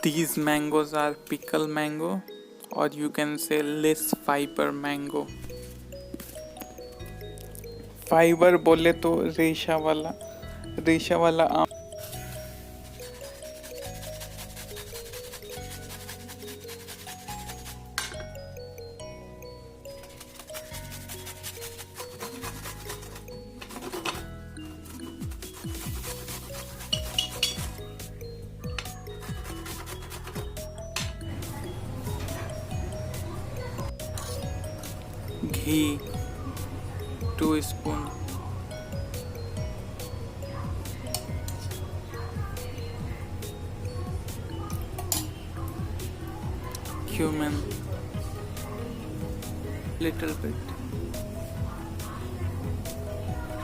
These mangoes are pickle mango, or you can say less fiber mango. Fibre बोले तो रेशा वाला आम। घी 2 spoon, cumin little bit,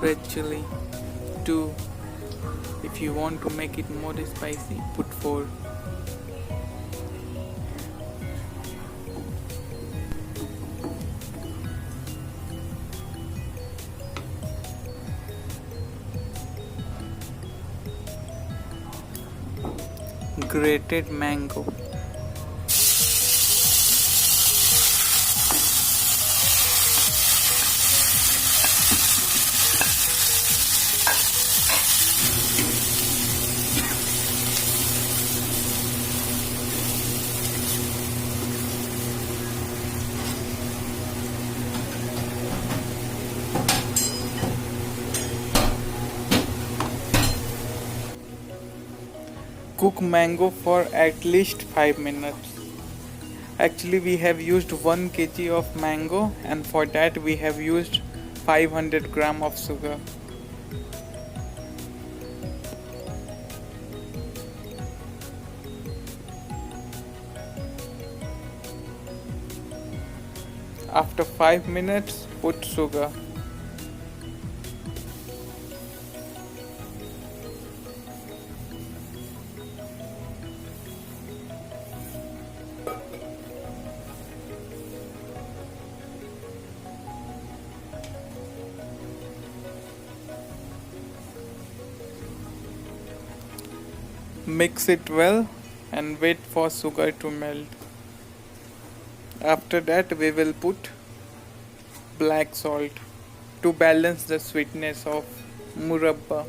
red chili 2. If you want to make it more spicy, put 4. Grated mango, cook mango for at least 5 minutes. Actually, we have used 1 kg of mango, and for that we have used 500 gram of sugar. After 5 minutes, put sugar. Mix it well and wait for sugar to melt. After that we will put black salt to balance the sweetness of murabba.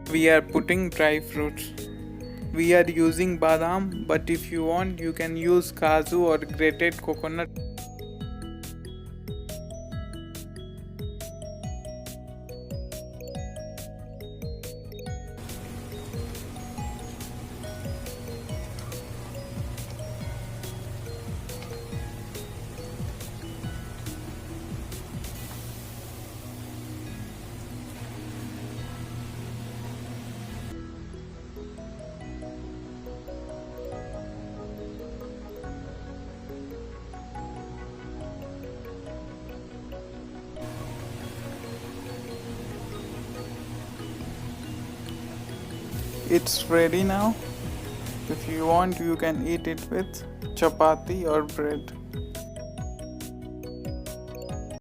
We are putting dry fruits. We are using badam, but if you want you can use kaju or grated coconut. It's ready now. If you want you can eat it with chapati or bread.